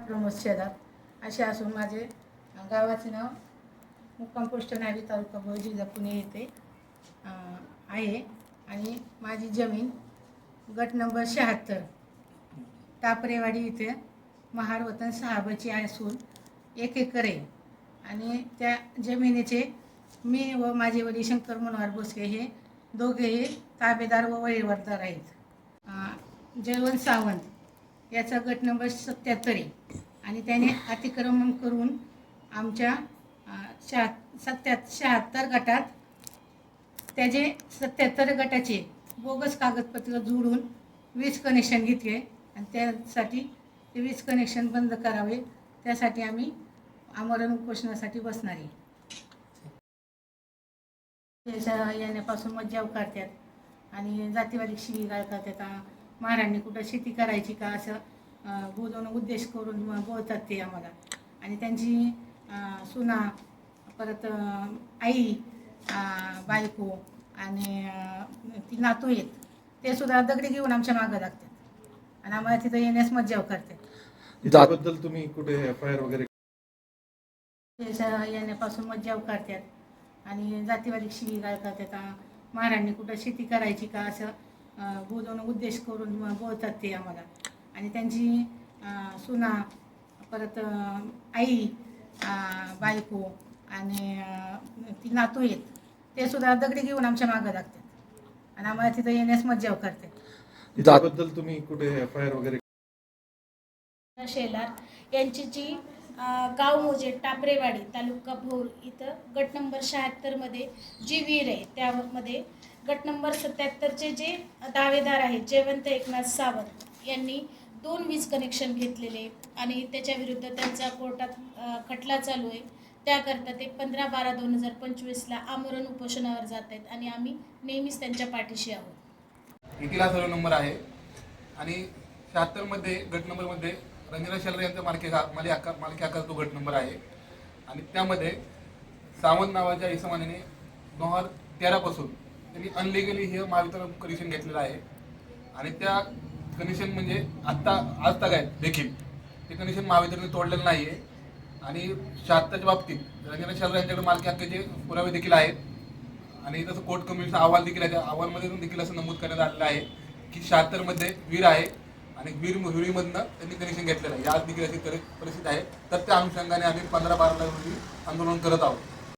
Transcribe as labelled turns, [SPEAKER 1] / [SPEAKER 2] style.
[SPEAKER 1] प्रमोद शेलार असे असून माझे गावाचे नाव मुक्काम पोस्ट नावी तालुका भोर जिल्हा पुणे येथे आहे आणि माझी जमीन गट नंबर 76 टापरेवाडी इथे महार वतन साहबाची असून 1 एकर आहे आणि त्या जमिनीचे मी व माझे वडील शंकर मनोहर भोसले हे दोघेही ताबेदार व वहीवटदार आहेत। जयवंत सावंत याचा गट नंबर 77 आहे आणि त्याने अतिक्रमण करून आमच्या 76 गटात त्याचे 77 गटाचे बोगस कागदपत्र जोडून 20 कनेक्शन घेतले आणि त्यासाठी ते 20 कनेक्शन बंद करावे त्यासाठी आम्ही आमरण उपोषणासाठी बसणार आहे। येण्यापासून मज्जाव काढतात आणि जातीवादी शिवीगाळ करतात। महाराणी कुठं शेती करायची का असं बोलून उद्देश करून बोलतात ते आम्हाला आणि त्यांची सुना परत आई बायको आणि ती नातू आहेत ते सुद्धा दगडी घेऊन आमच्या मागं लागतात आणि आम्हाला तिथं येण्यास मज्जाव करतात।
[SPEAKER 2] त्याबद्दल तुम्ही कुठे एफआयआर वगैरे
[SPEAKER 1] येण्यापासून मज्जाव काढतात आणि जातीवादी शिवीगाळ करतात। महाराणी कुठं शेती करायची का असं बोलून उद्देश करून बोलतात ते आम्हाला आणि त्यांची सुना परत आई बायको आणि ती नातू आहेत ते सुद्धा दगडी घेऊन आमच्या मागं लागतात आणि आम्हाला तिथं येण्यास मज्जाव करतात।
[SPEAKER 2] त्याबद्दल तुम्ही कुठे एफआयआर वगैरे
[SPEAKER 3] शेलार यांची जी गाव मोजे टापरेवाडी तालुका भोर इथं गट नंबर 76 मध्ये जी विहीर आहे त्यामध्ये गट नंबर 77चे जे दावेदार आहेत जयवंत एकनाथ सावंत यांनी 2 वीज कनेक्शन घेतलेले आणि त्याच्या विरुद्ध त्यांचा कोर्टात खटला चालू आहे। त्याकरता ते 15/12/2025 आमरण उपोषणावर जात आहेत आणि आम्ही नेहमीच त्यांच्या पाठीशी आहोत।
[SPEAKER 4] इतिला सर्व नंबर आहे आणि 76 मध्ये गट नंबरमध्ये रंजना शेलार यांचा मालकी हक्काचा तो गट नंबर आहे आणि त्यामध्ये सावंत नावाच्या इसमाने 2013 पासून त्यांनी अनलिगली हे महावितरण कनेक्शन घेतलेलं आहे आणि त्या कनेक्शन म्हणजे आज तक आहेत देखील ते कनेक्शन महावितरणने तोडलेलं नाही आहे आणि 76च्या बाबतीत रंजना शेलार यांच्याकडे मालकी हक्काचे पुरावे देखील आहेत आणि तसं कोर्ट कमिशनचा अहवाल देखील आहे। त्या अहवालमध्ये देखील असं नमूद करण्यात आलेलं आहे की 76 मध्ये विहीर आहे आणि विहिरीमधनं त्यांनी कनेक्शन घेतलेलं आहे। आज देखील अशी परिस्थिती आहे तर त्या अनुषंगाने आम्ही 15/12 रोजी आंदोलन करत आहोत।